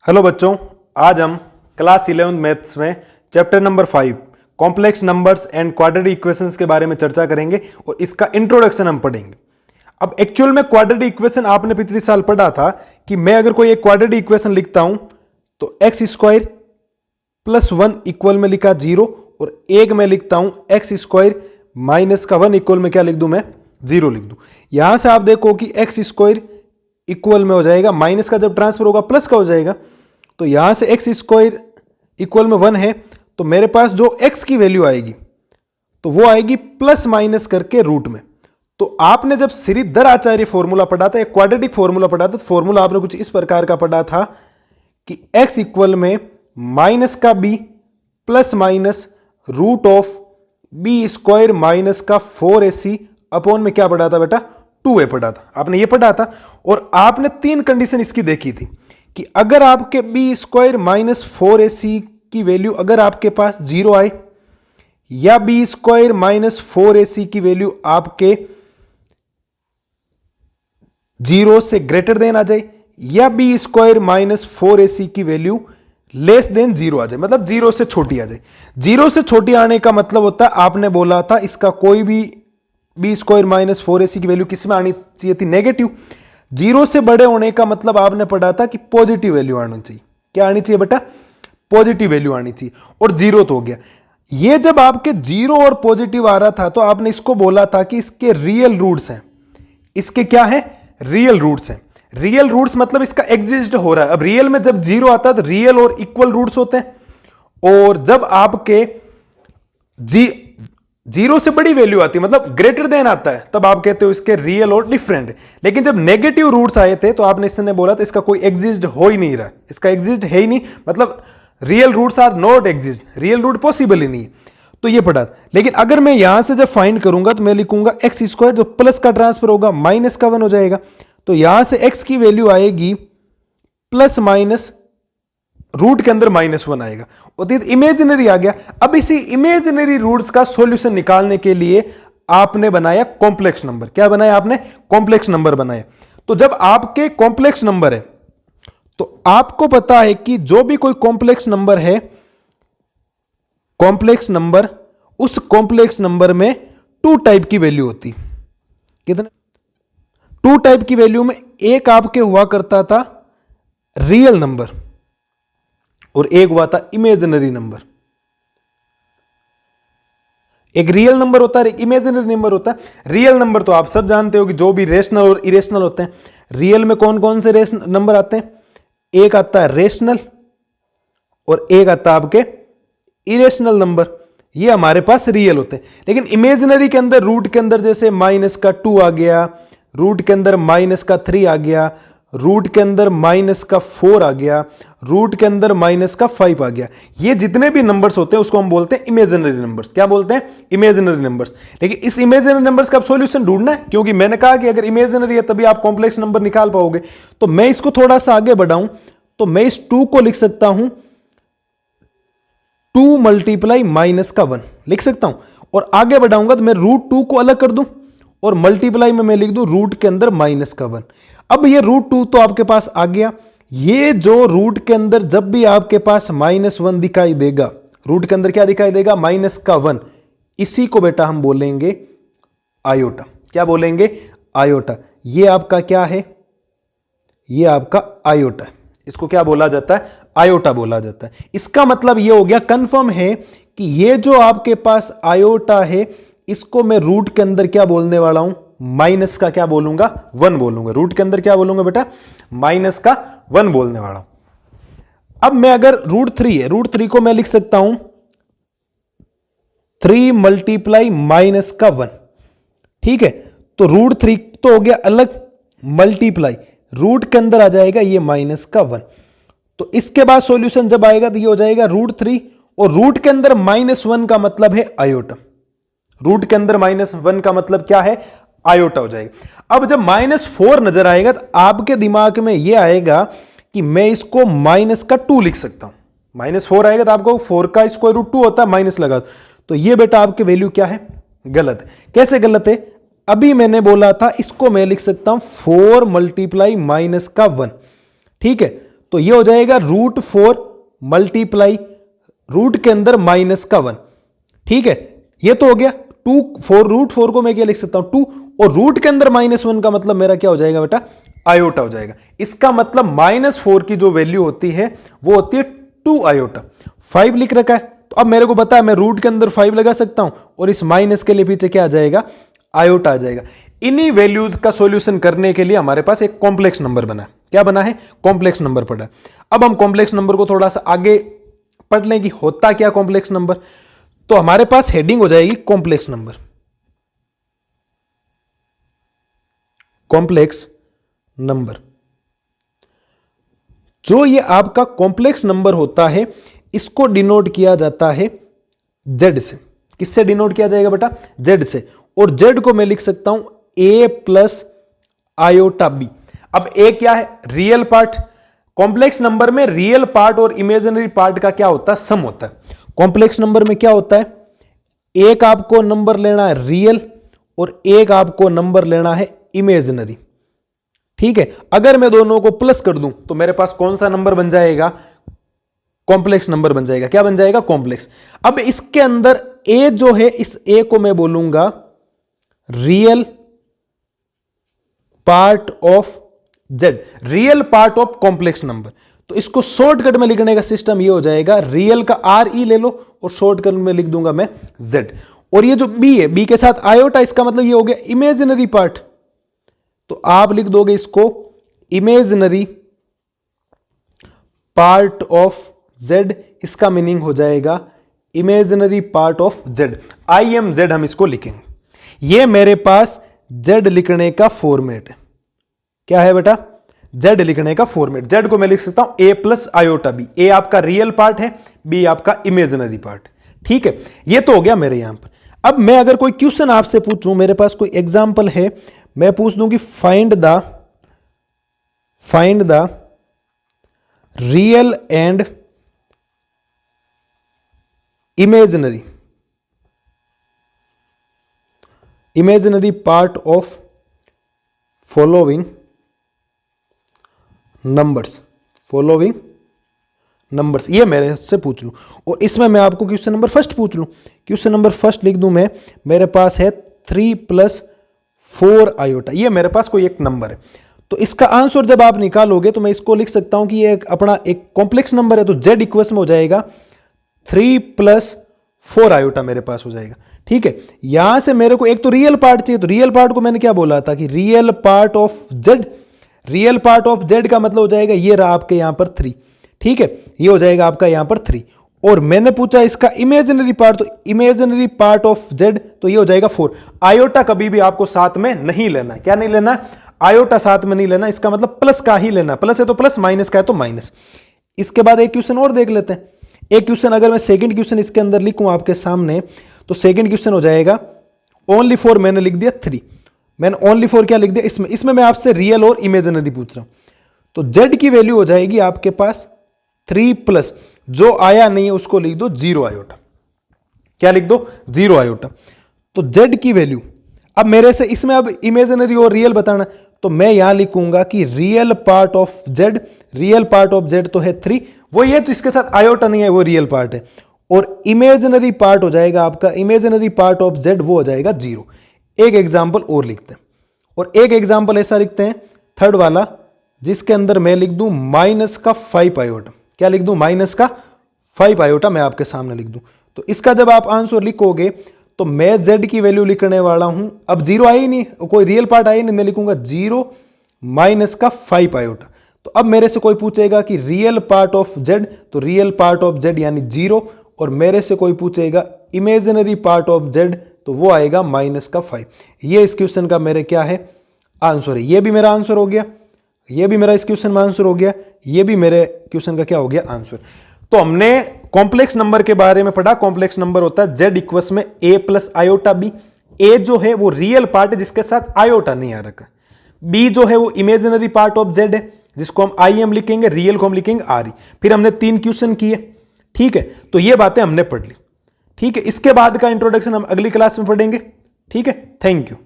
Hello बच्चों, आज हम क्लास 11 मैथ्स में chapter number 5 complex numbers and quadratic equations के बारे में चर्चा करेंगे और इसका इंट्रोडक्शन हम पढ़ेंगे। अब एक्चुअल में क्वाड्रेटिक इक्वेशन आपने पिछले साल पढ़ा था कि मैं अगर कोई एक क्वाड्रेटिक इक्वेशन लिखता हूं तो एक्स स्क्वायर प्लस 1 इक्वल में लिखा 0 और एक में लिखता हूं एक्स स्क्वायर माइनस का 1 इक्वल में क्या लिख दूं, मैं 0 लिख दूं। यहां से आप देखो कि एक्स स्क्वायर इक्वल में हो जाएगा, माइनस का जब ट्रांसफर होगा प्लस का हो जाएगा। तो यहां से एक्स स्क्वायर इक्वल में 1 है तो मेरे पास जो एक्स की वैल्यू आएगी तो वो आएगी प्लस माइनस करके रूट में। तो आपने जब श्रीधर आचार्य फॉर्मूला पढ़ा था, एक क्वाड्रेटिक फॉर्मूला पढ़ा था, तो फॉर्मूला आपने कुछ इस प्रकार का पढ़ा था कि एक्स इक्वल में माइनस का B plus minus root of B square minus का 4ac अपॉन में क्या पढ़ा था बेटा, 2a पढ़ा था। आपने ये पढ़ा था और आपने 3 कंडीशन इसकी देखी थी कि अगर आपके बी स्क्वायर माइनस 4ac की वैल्यू अगर आपके पास 0 आए, या बी स्क्वायर माइनस 4ac की वैल्यू आपके 0 से ग्रेटर देन आ जाए, या बी स्क्वायर माइनस 4ac की वैल्यू लेस देन 0 आ जाए, मतलब 0 से छोटी आ जाए। 0 से छोटी आने का मतलब होता है, आपने बोला था इसका कोई भी बी स्क्वायर माइनस 4ac की वैल्यू किस में आनी चाहिए थी, नेगेटिव। 0 से बड़े होने का मतलब आपने पढ़ा था कि पॉजिटिव वैल्यू आनी चाहिए। क्या आनी चाहिए बेटा, पॉजिटिव वैल्यू आनी चाहिए, और 0 तो हो गया। ये जब आपके 0 और पॉजिटिव आ रहा था तो आपने इसको बोला था कि इसके रियल रूट्स हैं। इसके क्या है, रियल रूट्स हैं। रियल रूट्स मतलब इसका एग्जिस्ट हो रहा है। अब रियल में जब 0 आता है तो रियल और इक्वल रूट्स होते हैं, और जब आपके 0 से बड़ी वैल्यू आती है मतलब ग्रेटर देन आता है तब आप कहते हो इसके रियल और डिफरेंट। लेकिन जब नेगेटिव रूट्स आए थे तो आपने इसने बोला था इसका कोई एग्जिस्ट हो ही नहीं रहा, इसका एग्जिस्ट है ही नहीं, मतलब real roots are not exist, real root possible ही नहीं। तो ये पढ़ा। लेकिन अगर मैं यहां से जब फाइंड करूंगा तो मैं लिखूंगा एक्स स्क्वायर, जो प्लस का ट्रांसफर होगा माइनस का 1 हो जाएगा। तो यहां से एक्स की वैल्यू आएगी प्लस माइनस रूट के अंदर -1 आएगा, और इमेजिनरी आ गया। अब इसी इमेजिनरी रूट्स का सॉल्यूशन निकालने के लिए आपने बनाया कॉम्प्लेक्स नंबर। क्या बनाया आपने, कॉम्प्लेक्स नंबर बनाया। तो जब आपके कॉम्प्लेक्स नंबर है तो आपको पता है कि जो भी कोई कॉम्प्लेक्स नंबर है, कॉम्प्लेक्स नंबर, उस कॉम्प्लेक्स नंबर में 2 टाइप की वैल्यू होती। कितने 2 टाइप की वैल्यू में एक आपके हुआ करता था रियल नंबर और एक हुआ था इमेजिनरी नंबर। एक रियल नंबर होता है, एक इमेजिनरी नंबर होता है। रियल नंबर तो आप सब जानते हो कि जो भी रेशनल और इरेशनल होते हैं। रियल में कौन कौन से नंबर आते हैं, एक आता है रेशनल और एक आता है आपके इरेशनल नंबर। ये हमारे पास रियल होते हैं। लेकिन इमेजिनरी के अंदर रूट के अंदर जैसे माइनस का 2 आ गया, रूट के अंदर माइनस का 3 आ गया, रूट के अंदर माइनस का 4 आ गया, रूट के अंदर माइनस का 5 आ गया। ये जितने भी नंबर्स होते हैं उसको हम बोलते हैं इमेजिनरी नंबर्स। क्या बोलते हैं, इमेजिनरी नंबर्स। लेकिन इस इमेजिनरी नंबर्स का सॉल्यूशन ढूंढना है, क्योंकि मैंने कहा कि अगर इमेजिनरी है तभी आप कॉम्प्लेक्स नंबर निकाल पाओगे। तो मैं इसको थोड़ा सा आगे बढ़ाऊं तो मैं इस 2 को लिख सकता हूं 2 मल्टीप्लाई माइनस का 1 लिख सकता हूं, और आगे बढ़ाऊंगा तो मैं रूट 2 को अलग कर दूं और मल्टीप्लाई में मैं लिख दूं रूट के अंदर माइनस का 1। अब ये रूट 2 तो आपके पास आ गया। ये जो रूट के अंदर जब भी आपके पास -1 दिखाई देगा, रूट के अंदर क्या दिखाई देगा, माइनस का 1, इसी को बेटा हम बोलेंगे आयोटा। क्या बोलेंगे, आयोटा। ये आपका क्या है, ये आपका आयोटा है। इसको क्या बोला जाता है, आयोटा बोला जाता है। इसका मतलब ये हो गया, कंफर्म है कि ये जो आपके पास आयोटा है इसको मैं रूट के अंदर क्या बोलने वाला हूं, माइनस का क्या बोलूंगा, 1 बोलूंगा। रूट के अंदर क्या बोलूंगा बेटा, माइनस का 1 बोलने वाला हूं। अब मैं अगर रूट 3 है, रूट 3 को मैं लिख सकता हूं 3 मल्टीप्लाई माइनस का 1। ठीक है, तो रूट 3 तो हो गया अलग, मल्टीप्लाई रूट के अंदर आ जाएगा ये माइनस का 1। तो इसके बाद सॉल्यूशन जब आएगा तो ये हो जाएगा रूट 3, और रूट के अंदर -1 का मतलब है आयोटा। रूट के अंदर -1 का मतलब क्या है, आयोटा हो जाएगा। अब जब -4 नजर आएगा तो आपके दिमाग में यह आएगा कि मैं इसको माइनस का 2 लिख सकता हूं। -4 आएगा तो आपको 4 का स्क्वायर रूट 2 होता है, माइनस लगा तो ये बेटा आपके वैल्यू क्या है, गलत है। कैसे गलत है, अभी मैंने बोला था इसको मैं लिख सकता हूं 4 मल्टीप्लाई माइनस का 1। ठीक है, तो ये हो जाएगा √4 मल्टीप्लाई रूट के अंदर -1। ठीक है, ये तो हो गया 2 4 √4 को मैं क्या लिख सकता हूं 2, और रूट के अंदर -1 का मतलब मेरा क्या हो जाएगा बेटा, आयोटा हो जाएगा। इसका मतलब -4 की जो वैल्यू होती है वो होती है 2 आयोटा। 5 लिख रखा है, तो अब मेरे को पता है मैं रूट के अंदर 5 लगा सकता हूं और इस माइनस के लिए पीछे क्या आ जाएगा, आयोटा आ जाएगा। इन्हीं वैल्यूज का सॉल्यूशन करने के लिए हमारे पास एक कॉम्प्लेक्स नंबर बना है। क्या बना है, कॉम्प्लेक्स नंबर पड़ा। अब हम कॉम्प्लेक्स नंबर को थोड़ा सा आगे पढ़ लें कि होता क्या कॉम्प्लेक्स नंबर। तो हमारे पास हेडिंग हो जाएगी कॉम्प्लेक्स नंबर, कॉम्प्लेक्स नंबर। जो ये आपका कॉम्प्लेक्स नंबर होता है इसको डिनोट किया जाता है जेड से। किससे डिनोट किया जाएगा बेटा, जेड से। और जेड को मैं लिख सकता हूं a प्लस आयोटा बी। अब a क्या है, रियल पार्ट। कॉम्प्लेक्स नंबर में रियल पार्ट और इमेजिनरी पार्ट का क्या होता है, सम होता है। कॉम्प्लेक्स नंबर में क्या होता है, एक आपको नंबर लेना है रियल और एक आपको नंबर लेना है इमेजिनरी। ठीक है, अगर मैं दोनों को प्लस कर दूं तो मेरे पास कौन सा नंबर बन जाएगा, कॉम्प्लेक्स नंबर बन जाएगा। क्या बन जाएगा, कॉम्प्लेक्स। अब इसके अंदर a जो है, इस a को मैं बोलूंगा real part of z, real part of complex number. तो इसको शॉर्टकट में लिखने का सिस्टम ये हो जाएगा, रियल का RE ले लो और शॉर्टकट में लिख दूंगा मैं z। और ये जो b है, b के साथ आयोटा, इसका मतलब ये हो गया इमेजिनरी पार्ट। तो आप लिख दोगे इसको इमेजिनरी पार्ट ऑफ z। इसका मीनिंग हो जाएगा imaginary part of z, IMZ हम इसको लिखेंगे। ये मेरे पास z लिखने का फॉर्मेट है। क्या है बेटा, z लिखने का फॉर्मेट। z को मैं लिख सकता हूं a plus iota B. a आपका रियल पार्ट है, b आपका इमेजिनरी पार्ट। ठीक है, ये तो हो गया मेरे यहां पर। अब मैं अगर कोई क्वेश्चन आपसे पूछूं, मेरे पास कोई एग्जांपल है, मैं पूछ दूं कि find the real and imaginary part of following numbers, ये मेरे से पूछ लूं। और इसमें मैं आपको क्वेश्चन नंबर फर्स्ट पूछ लूं, क्वेश्चन नंबर फर्स्ट लिख दूं मैं, मेरे पास है 3 + 4 आयोटा। ये मेरे पास कोई एक नंबर है। तो इसका आंसर जब आप निकालोगे तो मैं इसको लिख सकता हूं कि ये अपना एक कॉम्प्लेक्स नंबर है। तो z इक्वेशन में हो जाएगा 3 + 4 आयोटा मेरे पास हो जाएगा। ठीक है, यहां से मेरे को एक तो रियल पार्ट चाहिए। तो रियल पार्ट को मैंने क्या बोला था कि real part of z, real part of z का मतलब हो जाएगा ये रहा आपके यहां पर 3। ठीक है, ये हो जाएगा आपका यहां पर 3। और मैंने पूछा इसका इमेजिनरी पार्ट, तो इमेजिनरी पार्ट ऑफ z, तो ये हो जाएगा 4। आयोटा कभी भी आपको साथ में नहीं लेना। क्या नहीं लेना, आयोटा साथ में नहीं लेना। इसका मतलब प्लस का ही लेना, प्लस है तो प्लस, माइनस का है तो माइनस। इसके बाद एक क्वेश्चन और देख लेते हैं। एक क्वेश्चन अगर मैं सेकंड क्वेश्चन इसके अंदर लिखूं आपके सामने, तो सेकंड क्वेश्चन हो जाएगा ओनली फॉर, मैंने लिख दिया 3। मैंने ओनली फॉर क्या लिख दिया, इसमें मैं आपसे रियल और इमेजिनरी पूछ रहा हूं। तो z की वैल्यू हो जाएगी आपके पास 3 प्लस, जो आया नहीं है उसको लिख दो 0 आयोटा। क्या लिख दो, 0 आयोटा। तो z की वैल्यू, अब मेरे से इसमें अब इमेजिनरी और रियल बताना, तो मैं यहां लिखूंगा कि real part of z, real part of z तो है 3, वो ये जिसके साथ आयोटा नहीं है वो रियल पार्ट है। और इमेजिनरी पार्ट हो जाएगा आपका, इमेजिनरी पार्ट ऑफ z वो हो जाएगा 0। एक एग्जाम्पल और लिखते हैं, और एक एग्जाम्पल ऐसा लिखते हैं थर्ड वाला, जिसके अंदर मैं लिख दूं -5 आयोटा। क्या लिख दूं, -5 आयोटा मैं आपके सामने लिख दूं। तो इसका जब आप आंसर लिखोगे तो मैं z की वैल्यू लिखने वाला हूं, अब 0 आई नहीं, कोई रियल पार्ट आई नहीं, मैं लिखूंगा 0 -5 आयोटा। तो अब मेरे से कोई पूछेगा कि रियल पार्ट ऑफ z, तो रियल पार्ट ऑफ z यानी 0, और मेरे से कोई पूछेगा इमेजिनरी पार्ट ऑफ z, तो वो आएगा -5। ये इस क्वेश्चन का मेरे क्या है, आंसर है। ये भी मेरा आंसर हो गया, ये भी मेरा इस क्वेश्चन में आंसर हो गया, ये भी मेरे क्वेश्चन का क्या हो गया, आंसर। तो हमने कॉम्प्लेक्स नंबर के बारे में पढ़ा। कॉम्प्लेक्स नंबर होता है z इक्वस में a plus iota b। a जो है वो रियल पार्ट है जिसके साथ आयोटा नहीं आ रखा। b जो है वो इमेजिनरी पार्ट ऑफ z है जिसको हम im लिखेंगे, रियल को हम लिखेंगे re। फिर हमने 3 क्वेश्चन किए। ठीक है, तो ये बातें हमने पढ़ ली। ठीक है, इसके बाद का इंट्रोडक्शन हम अगली क्लास में पढ़ेंगे। ठीक है, थैंक यू।